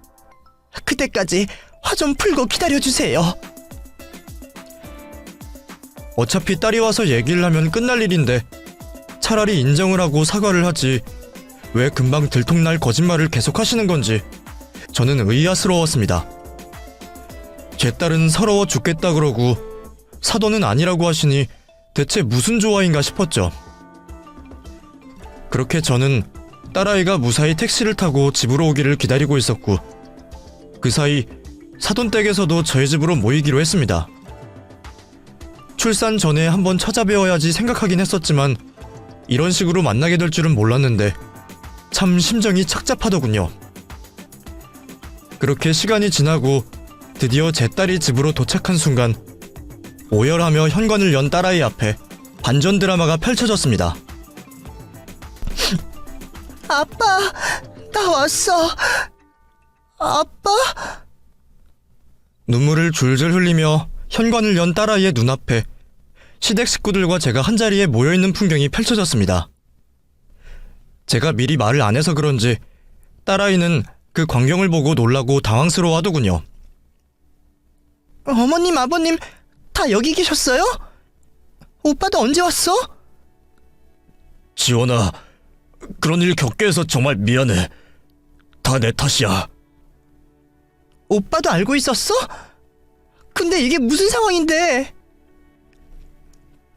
[SPEAKER 2] 그때까지 화 좀 풀고 기다려주세요.
[SPEAKER 1] 어차피 딸이 와서 얘기를 하면 끝날 일인데 차라리 인정을 하고 사과를 하지 왜 금방 들통날 거짓말을 계속하시는 건지 저는 의아스러웠습니다. 제 딸은 서러워 죽겠다 그러고 사돈은 아니라고 하시니 대체 무슨 조화인가 싶었죠. 그렇게 저는 딸아이가 무사히 택시를 타고 집으로 오기를 기다리고 있었고 그 사이 사돈 댁에서도 저희 집으로 모이기로 했습니다. 출산 전에 한번 찾아뵈어야지 생각하긴 했었지만 이런 식으로 만나게 될 줄은 몰랐는데 참 심정이 착잡하더군요. 그렇게 시간이 지나고 드디어 제 딸이 집으로 도착한 순간 오열하며 현관을 연 딸아이 앞에 반전 드라마가 펼쳐졌습니다.
[SPEAKER 2] 아빠, 나 왔어. 아빠?
[SPEAKER 1] 눈물을 줄줄 흘리며 현관을 연 딸아이의 눈앞에 시댁 식구들과 제가 한자리에 모여있는 풍경이 펼쳐졌습니다. 제가 미리 말을 안 해서 그런지 딸아이는 그 광경을 보고 놀라고 당황스러워하더군요.
[SPEAKER 2] 어머님, 아버님 다 여기 계셨어요? 오빠도 언제 왔어?
[SPEAKER 1] 지원아, 그런 일 겪게 해서 정말 미안해. 다 내 탓이야.
[SPEAKER 2] 오빠도 알고 있었어? 근데 이게 무슨 상황인데?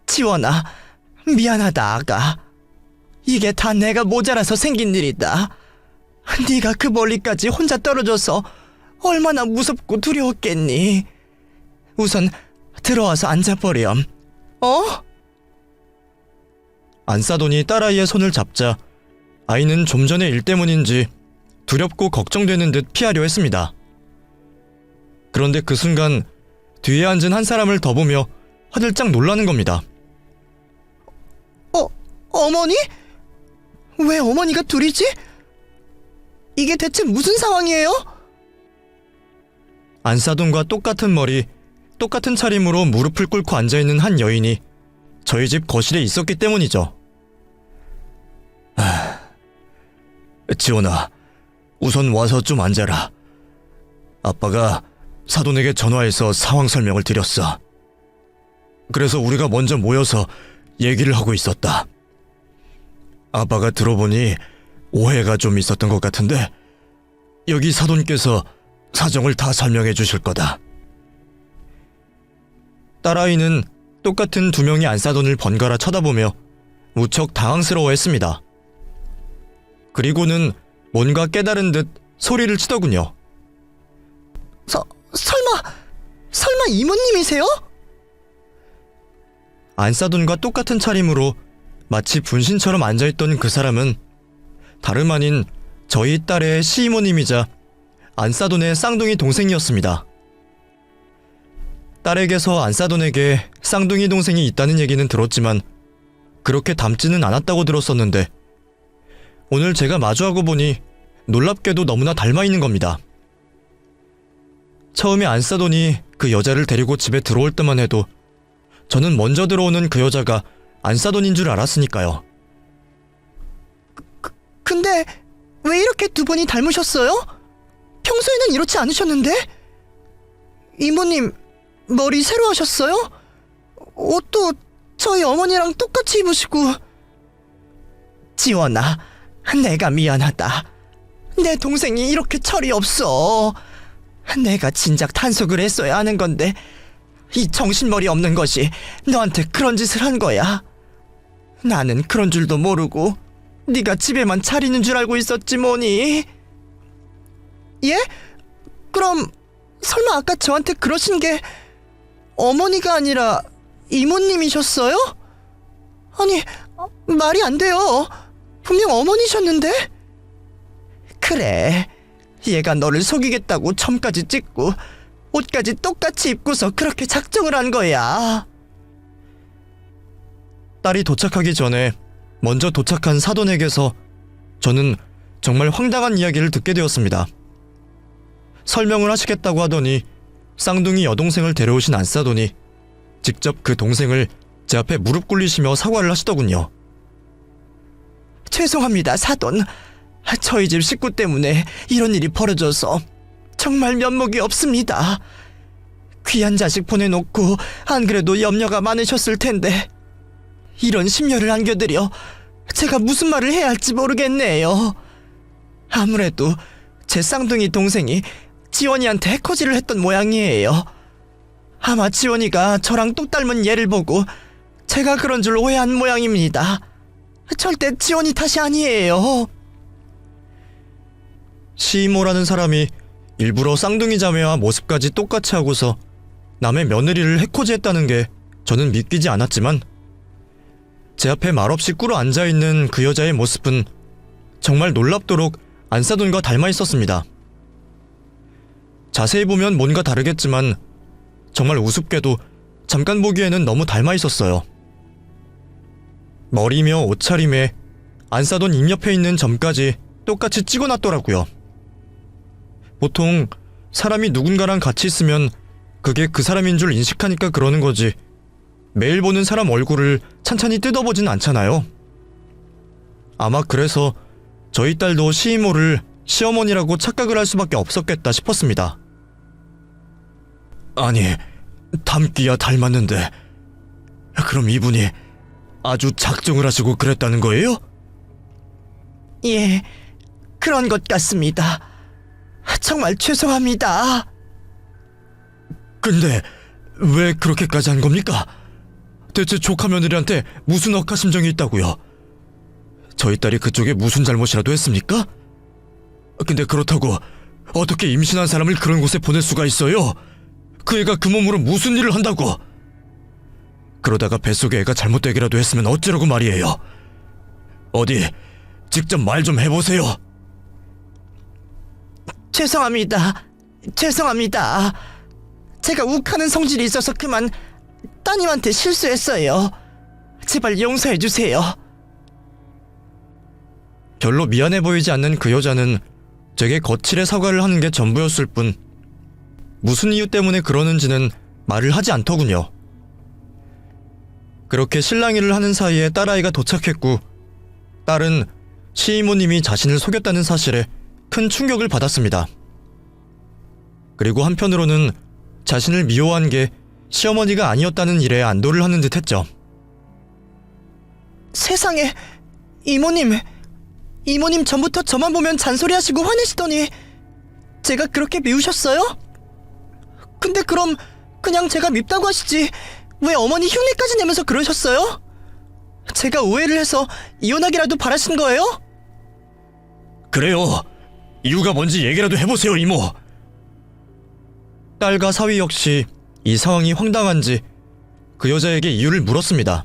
[SPEAKER 2] 지원아, 미안하다 아가. 이게 다 내가 모자라서 생긴 일이다. 네가 그 멀리까지 혼자 떨어져서 얼마나 무섭고 두려웠겠니? 우선 들어와서 앉아버렴. 어?
[SPEAKER 1] 안사돈이 딸아이의 손을 잡자 아이는 좀 전의 일 때문인지 두렵고 걱정되는 듯 피하려 했습니다. 그런데 그 순간 뒤에 앉은 한 사람을 더 보며 화들짝 놀라는 겁니다.
[SPEAKER 2] 어머니? 왜 어머니가 둘이지? 이게 대체 무슨 상황이에요?
[SPEAKER 1] 안사돈과 똑같은 머리, 똑같은 차림으로 무릎을 꿇고 앉아있는 한 여인이 저희 집 거실에 있었기 때문이죠. 지원아, 우선 와서 좀 앉아라. 아빠가 사돈에게 전화해서 상황 설명을 드렸어. 그래서 우리가 먼저 모여서 얘기를 하고 있었다. 아빠가 들어보니 오해가 좀 있었던 것 같은데 여기 사돈께서 사정을 다 설명해 주실 거다. 딸아이는 똑같은 두 명의 안사돈을 번갈아 쳐다보며 무척 당황스러워했습니다. 그리고는 뭔가 깨달은 듯 소리를 치더군요.
[SPEAKER 2] 설마 이모님이세요?
[SPEAKER 1] 안사돈과 똑같은 차림으로 마치 분신처럼 앉아있던 그 사람은 다름 아닌 저희 딸의 시이모님이자 안사돈의 쌍둥이 동생이었습니다. 딸에게서 안사돈에게 쌍둥이 동생이 있다는 얘기는 들었지만 그렇게 닮지는 않았다고 들었었는데 오늘 제가 마주하고 보니 놀랍게도 너무나 닮아있는 겁니다. 처음에 안사돈이 그 여자를 데리고 집에 들어올 때만 해도 저는 먼저 들어오는 그 여자가 안사돈인 줄 알았으니까요.
[SPEAKER 2] 근데 왜 이렇게 두 분이 닮으셨어요? 평소에는 이렇지 않으셨는데? 이모님, 머리 새로 하셨어요? 옷도 저희 어머니랑 똑같이 입으시고. 지원아, 내가 미안하다. 내 동생이 이렇게 철이 없어. 내가 진작 단속을 했어야 하는 건데 이 정신머리 없는 것이 너한테 그런 짓을 한 거야. 나는 그런 줄도 모르고 네가 집에만 차리는 줄 알고 있었지 뭐니. 예? 그럼 설마 아까 저한테 그러신 게 어머니가 아니라 이모님이셨어요? 아니, 말이 안 돼요. 분명 어머니셨는데. 그래, 얘가 너를 속이겠다고 점까지 찍고 옷까지 똑같이 입고서 그렇게 작정을 한 거야.
[SPEAKER 1] 딸이 도착하기 전에 먼저 도착한 사돈에게서 저는 정말 황당한 이야기를 듣게 되었습니다. 설명을 하시겠다고 하더니 쌍둥이 여동생을 데려오신 안사돈이 직접 그 동생을 제 앞에 무릎 꿇리시며 사과를 하시더군요.
[SPEAKER 2] 죄송합니다, 사돈. 저희 집 식구 때문에 이런 일이 벌어져서 정말 면목이 없습니다. 귀한 자식 보내놓고 안 그래도 염려가 많으셨을 텐데 이런 심려를 안겨드려 제가 무슨 말을 해야 할지 모르겠네요. 아무래도 제 쌍둥이 동생이 지원이한테 해코지를 했던 모양이에요. 아마 지원이가 저랑 똑 닮은 얘를 보고 제가 그런 줄 오해한 모양입니다. 절대 지원이 탓이 아니에요.
[SPEAKER 1] 시이모라는 사람이 일부러 쌍둥이 자매와 모습까지 똑같이 하고서 남의 며느리를 해코지했다는 게 저는 믿기지 않았지만 제 앞에 말없이 꿇어 앉아있는 그 여자의 모습은 정말 놀랍도록 안사돈과 닮아 있었습니다. 자세히 보면 뭔가 다르겠지만 정말 우습게도 잠깐 보기에는 너무 닮아 있었어요. 머리며 옷차림에 안사돈 입 옆에 있는 점까지 똑같이 찍어놨더라고요. 보통 사람이 누군가랑 같이 있으면 그게 그 사람인 줄 인식하니까 그러는 거지 매일 보는 사람 얼굴을 찬찬히 뜯어보진 않잖아요. 아마 그래서 저희 딸도 시이모를 시어머니라고 착각을 할 수밖에 없었겠다 싶었습니다. 아니, 닮기야 닮았는데 그럼 이분이 아주 작정을 하시고 그랬다는 거예요?
[SPEAKER 2] 예, 그런 것 같습니다. 정말 죄송합니다.
[SPEAKER 1] 근데 왜 그렇게까지 한 겁니까? 대체 조카 며느리한테 무슨 억하심정이 있다고요? 저희 딸이 그쪽에 무슨 잘못이라도 했습니까? 근데 그렇다고 어떻게 임신한 사람을 그런 곳에 보낼 수가 있어요? 그 애가 그 몸으로 무슨 일을 한다고? 그러다가 뱃속에 애가 잘못되기라도 했으면 어쩌라고 말이에요? 어디 직접 말 좀 해보세요.
[SPEAKER 2] 죄송합니다. 죄송합니다. 제가 욱하는 성질이 있어서 그만 따님한테 실수했어요. 제발 용서해 주세요.
[SPEAKER 1] 별로 미안해 보이지 않는 그 여자는 제게 거칠게 사과를 하는 게 전부였을 뿐 무슨 이유 때문에 그러는지는 말을 하지 않더군요. 그렇게 실랑이를 하는 사이에 딸아이가 도착했고 딸은 시이모님이 자신을 속였다는 사실에 큰 충격을 받았습니다. 그리고 한편으로는 자신을 미워한 게 시어머니가 아니었다는 일에 안도를 하는 듯 했죠.
[SPEAKER 2] 세상에, 이모님 전부터 저만 보면 잔소리하시고 화내시더니 제가 그렇게 미우셨어요? 근데 그럼 그냥 제가 밉다고 하시지 왜 어머니 흉내까지 내면서 그러셨어요? 제가 오해를 해서 이혼하기라도 바라신 거예요?
[SPEAKER 1] 그래요. 이유가 뭔지 얘기라도 해보세요, 이모. 딸과 사위 역시 이 상황이 황당한지 그 여자에게 이유를 물었습니다.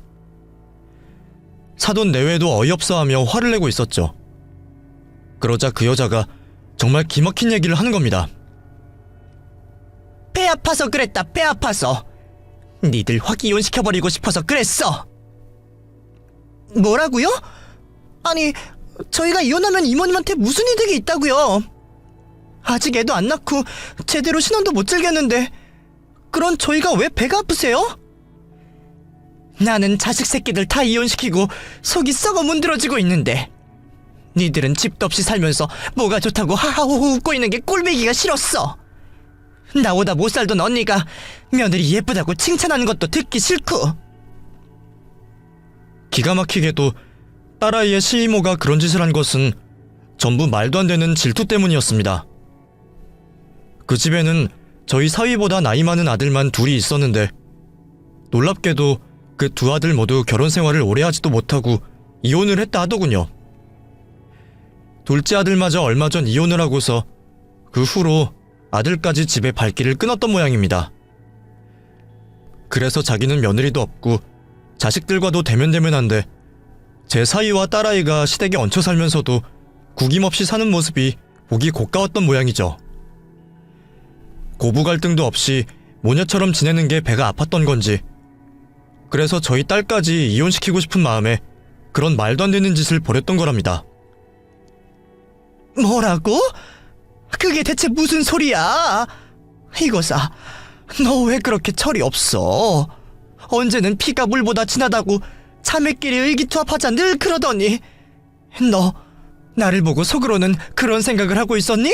[SPEAKER 1] 사돈 내외도 어이없어하며 화를 내고 있었죠. 그러자 그 여자가 정말 기막힌 얘기를 하는 겁니다.
[SPEAKER 2] 배 아파서 그랬다, 배 아파서. 니들 확 이혼시켜버리고 싶어서 그랬어. 뭐라고요? 아니, 저희가 이혼하면 이모님한테 무슨 이득이 있다고요? 아직 애도 안 낳고 제대로 신혼도 못 즐겼는데 그런 저희가 왜 배가 아프세요? 나는 자식 새끼들 다 이혼시키고 속이 썩어 문드러지고 있는데 니들은 집도 없이 살면서 뭐가 좋다고 하하호호 웃고 있는 게 꼴보기가 싫었어. 나보다 못 살던 언니가 며느리 예쁘다고 칭찬하는 것도 듣기 싫고.
[SPEAKER 1] 기가 막히게도 딸아이의 시이모가 그런 짓을 한 것은 전부 말도 안 되는 질투 때문이었습니다. 그 집에는 저희 사위보다 나이 많은 아들만 둘이 있었는데 놀랍게도 그 두 아들 모두 결혼 생활을 오래 하지도 못하고 이혼을 했다 하더군요. 둘째 아들마저 얼마 전 이혼을 하고서 그 후로 아들까지 집에 발길을 끊었던 모양입니다. 그래서 자기는 며느리도 없고 자식들과도 대면대면한데 제 사위와 딸아이가 시댁에 얹혀 살면서도 구김없이 사는 모습이 보기 고가웠던 모양이죠. 고부 갈등도 없이 모녀처럼 지내는 게 배가 아팠던 건지 그래서 저희 딸까지 이혼시키고 싶은 마음에 그런 말도 안 되는 짓을 벌였던 거랍니다.
[SPEAKER 2] 뭐라고? 그게 대체 무슨 소리야? 이거사, 너 왜 그렇게 철이 없어? 언제는 피가 물보다 진하다고 자매끼리 의기투합하자 늘 그러더니 너 나를 보고 속으로는 그런 생각을 하고 있었니?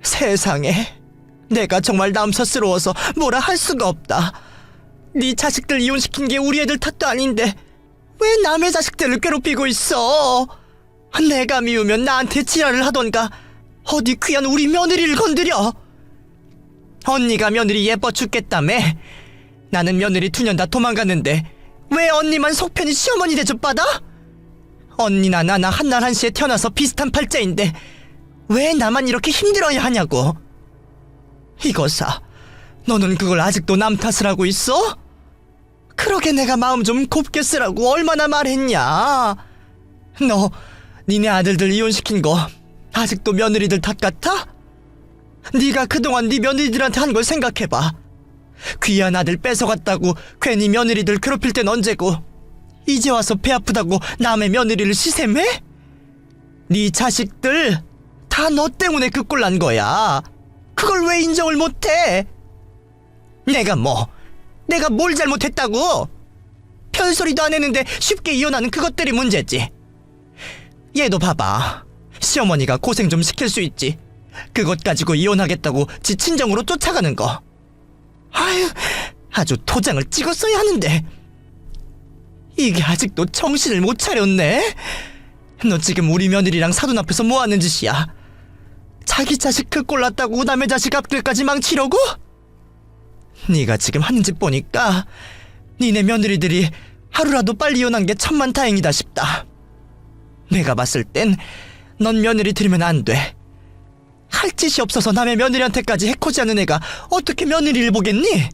[SPEAKER 2] 세상에, 내가 정말 남사스러워서 뭐라 할 수가 없다. 네 자식들 이혼시킨 게 우리 애들 탓도 아닌데 왜 남의 자식들을 괴롭히고 있어? 내가 미우면 나한테 지랄을 하던가 어디 귀한 우리 며느리를 건드려. 언니가 며느리 예뻐 죽겠다며. 나는 며느리 2년 다 도망갔는데 왜 언니만 속편히 시어머니 대접받아? 언니나 나나 한날 한시에 태어나서 비슷한 팔자인데 왜 나만 이렇게 힘들어야 하냐고. 이거사, 너는 그걸 아직도 남 탓을 하고 있어? 그러게 내가 마음 좀 곱게 쓰라고 얼마나 말했냐. 너 니네 아들들 이혼시킨 거 아직도 며느리들 탓 같아? 네가 그동안 네 며느리들한테 한 걸 생각해봐. 귀한 아들 뺏어갔다고 괜히 며느리들 괴롭힐 땐 언제고 이제 와서 배 아프다고 남의 며느리를 시샘해? 네 자식들 다 너 때문에 그 꼴 난 거야. 그걸 왜 인정을 못해? 내가 뭘 잘못했다고? 별소리도 안 했는데 쉽게 이혼하는 그것들이 문제지. 얘도 봐봐. 시어머니가 고생 좀 시킬 수 있지. 그것 가지고 이혼하겠다고 지 친정으로 쫓아가는 거. 아유, 아주 도장을 찍었어야 하는데. 이게 아직도 정신을 못 차렸네. 너 지금 우리 며느리랑 사돈 앞에서 뭐 하는 짓이야? 자기 자식 그 꼴 났다고 남의 자식 앞길까지 망치려고? 네가 지금 하는 짓 보니까 니네 며느리들이 하루라도 빨리 이혼한 게 천만다행이다 싶다. 내가 봤을 땐 넌 며느리 들이면 안 돼. 할 짓이 없어서 남의 며느리한테까지 해코지하는 애가 어떻게 며느리를 보겠니?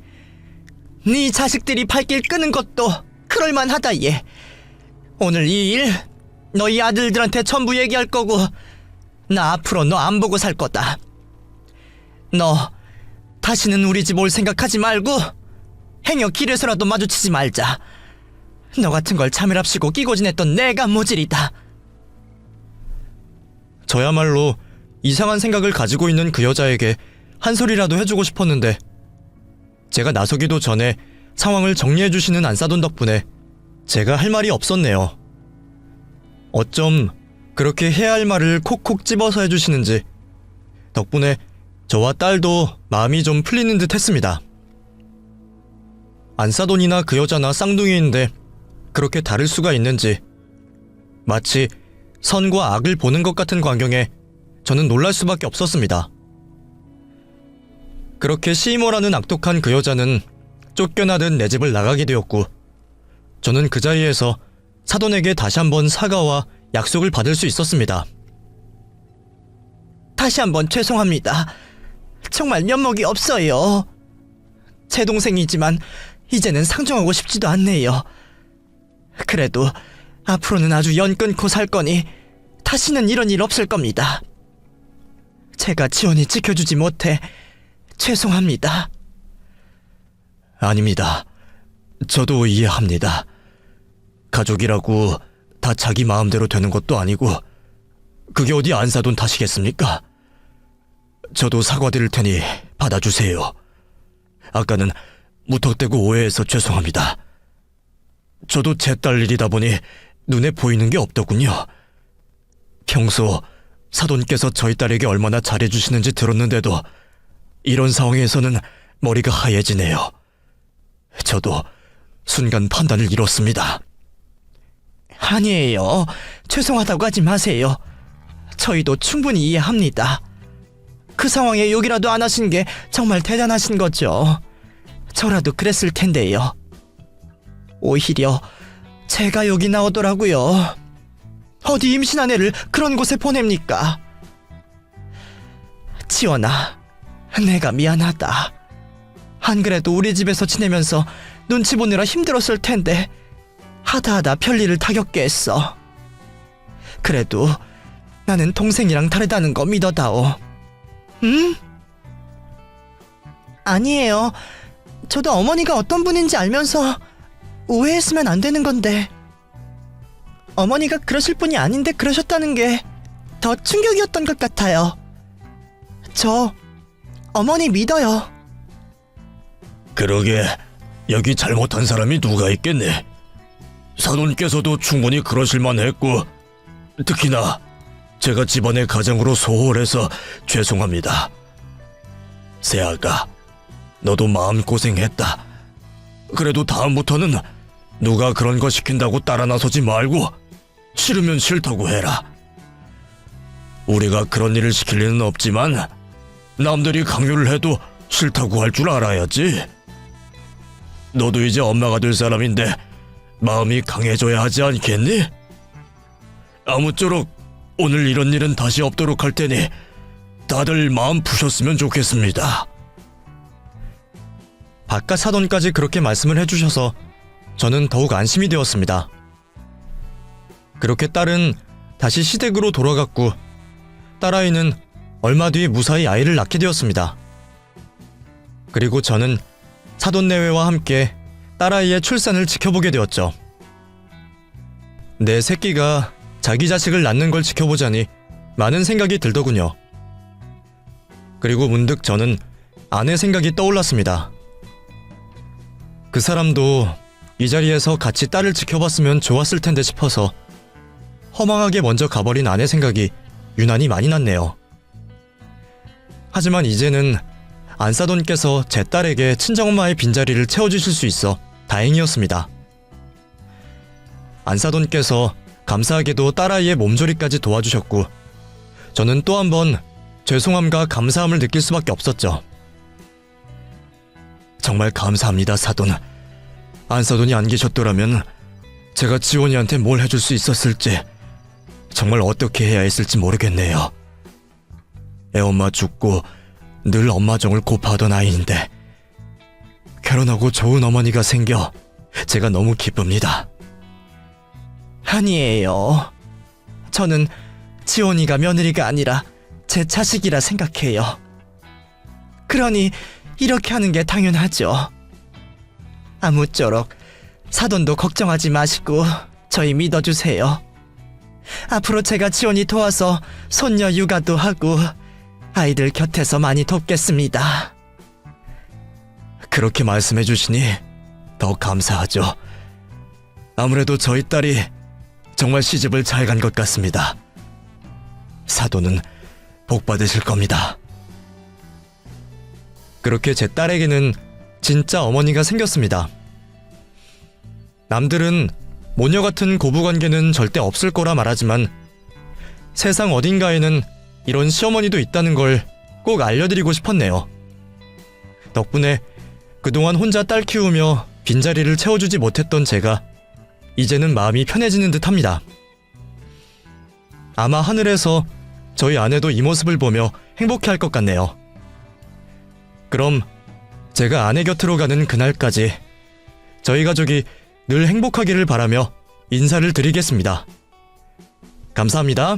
[SPEAKER 2] 네 자식들이 발길 끄는 것도 그럴만하다 얘. 오늘 이 일 너희 아들들한테 전부 얘기할 거고 나 앞으로 너 안 보고 살 거다. 너 다시는 우리 집 올 생각하지 말고 행여 길에서라도 마주치지 말자. 너 같은 걸 참을합시고 끼고 지냈던 내가 모질이다.
[SPEAKER 1] 저야말로 이상한 생각을 가지고 있는 그 여자에게 한 소리라도 해주고 싶었는데 제가 나서기도 전에 상황을 정리해주시는 안사돈 덕분에 제가 할 말이 없었네요. 어쩜 그렇게 해야 할 말을 콕콕 집어서 해주시는지 덕분에 저와 딸도 마음이 좀 풀리는 듯 했습니다. 안사돈이나 그 여자나 쌍둥이인데 그렇게 다를 수가 있는지 마치 선과 악을 보는 것 같은 광경에 저는 놀랄 수밖에 없었습니다. 그렇게 시이모라는 악독한 그 여자는 쫓겨나듯 내 집을 나가게 되었고 저는 그 자리에서 사돈에게 다시 한번 사과와 약속을 받을 수 있었습니다.
[SPEAKER 2] 다시 한번 죄송합니다. 정말 면목이 없어요. 제 동생이지만 이제는 상종하고 싶지도 않네요. 그래도 앞으로는 아주 연 끊고 살 거니 다시는 이런 일 없을 겁니다. 제가 지원이 지켜주지 못해 죄송합니다.
[SPEAKER 1] 아닙니다. 저도 이해합니다. 가족이라고 다 자기 마음대로 되는 것도 아니고 그게 어디 안사돈 탓이겠습니까? 저도 사과드릴 테니 받아주세요. 아까는 무턱대고 오해해서 죄송합니다. 저도 제 딸 일이다 보니 눈에 보이는 게 없더군요. 평소 사돈께서 저희 딸에게 얼마나 잘해주시는지 들었는데도 이런 상황에서는 머리가 하얘지네요. 저도 순간 판단을 잃었습니다.
[SPEAKER 2] 아니에요. 죄송하다고 하지 마세요. 저희도 충분히 이해합니다. 그 상황에 욕이라도 안 하신 게 정말 대단하신 거죠. 저라도 그랬을 텐데요. 오히려 제가 여기 나오더라고요. 어디 임신한 애를 그런 곳에 보냅니까? 지원아, 내가 미안하다. 안 그래도 우리 집에서 지내면서 눈치 보느라 힘들었을 텐데 하다하다 별일을 다 겪게 했어. 그래도 나는 동생이랑 다르다는 거 믿어다오. 응? 아니에요. 저도 어머니가 어떤 분인지 알면서 오해했으면 안 되는 건데 어머니가 그러실 분이 아닌데 그러셨다는 게 더 충격이었던 것 같아요. 저 어머니 믿어요.
[SPEAKER 1] 그러게 여기 잘못한 사람이 누가 있겠네. 사돈께서도 충분히 그러실만 했고 특히나 제가 집안의 가장으로 소홀해서 죄송합니다. 새아가 너도 마음고생했다. 그래도 다음부터는 누가 그런 거 시킨다고 따라 나서지 말고 싫으면 싫다고 해라. 우리가 그런 일을 시킬 리는 없지만 남들이 강요를 해도 싫다고 할 줄 알아야지. 너도 이제 엄마가 될 사람인데 마음이 강해져야 하지 않겠니? 아무쪼록 오늘 이런 일은 다시 없도록 할 테니 다들 마음 푸셨으면 좋겠습니다. 바깥 사돈까지 그렇게 말씀을 해주셔서 저는 더욱 안심이 되었습니다. 그렇게 딸은 다시 시댁으로 돌아갔고 딸아이는 얼마 뒤 무사히 아이를 낳게 되었습니다. 그리고 저는 사돈 내외와 함께 딸아이의 출산을 지켜보게 되었죠. 내 새끼가 자기 자식을 낳는 걸 지켜보자니 많은 생각이 들더군요. 그리고 문득 저는 아내 생각이 떠올랐습니다. 그 사람도 이 자리에서 같이 딸을 지켜봤으면 좋았을 텐데 싶어서 허망하게 먼저 가버린 아내 생각이 유난히 많이 났네요. 하지만 이제는 안사돈께서 제 딸에게 친정엄마의 빈자리를 채워주실 수 있어 다행이었습니다. 안사돈께서 감사하게도 딸아이의 몸조리까지 도와주셨고 저는 또 한 번 죄송함과 감사함을 느낄 수밖에 없었죠. 정말 감사합니다, 사돈. 안사돈이 안 계셨더라면 제가 지원이한테 뭘 해줄 수 있었을지 정말 어떻게 해야 했을지 모르겠네요. 애엄마 죽고 늘 엄마 정을 고파하던 아이인데 결혼하고 좋은 어머니가 생겨 제가 너무 기쁩니다.
[SPEAKER 2] 아니에요. 저는 지원이가 며느리가 아니라 제 자식이라 생각해요. 그러니 이렇게 하는 게 당연하죠. 아무쪼록 사돈도 걱정하지 마시고 저희 믿어주세요. 앞으로 제가 지원이 도와서 손녀 육아도 하고 아이들 곁에서 많이 돕겠습니다.
[SPEAKER 1] 그렇게 말씀해 주시니 더 감사하죠. 아무래도 저희 딸이 정말 시집을 잘 간 것 같습니다. 사돈은 복 받으실 겁니다. 그렇게 제 딸에게는 진짜 어머니가 생겼습니다. 남들은 모녀 같은 고부관계는 절대 없을 거라 말하지만 세상 어딘가에는 이런 시어머니도 있다는 걸 꼭 알려드리고 싶었네요. 덕분에 그동안 혼자 딸 키우며 빈자리를 채워주지 못했던 제가 이제는 마음이 편해지는 듯합니다. 아마 하늘에서 저희 아내도 이 모습을 보며 행복해할 것 같네요. 그럼 제가 아내 곁으로 가는 그날까지 저희 가족이 늘 행복하기를 바라며 인사를 드리겠습니다. 감사합니다.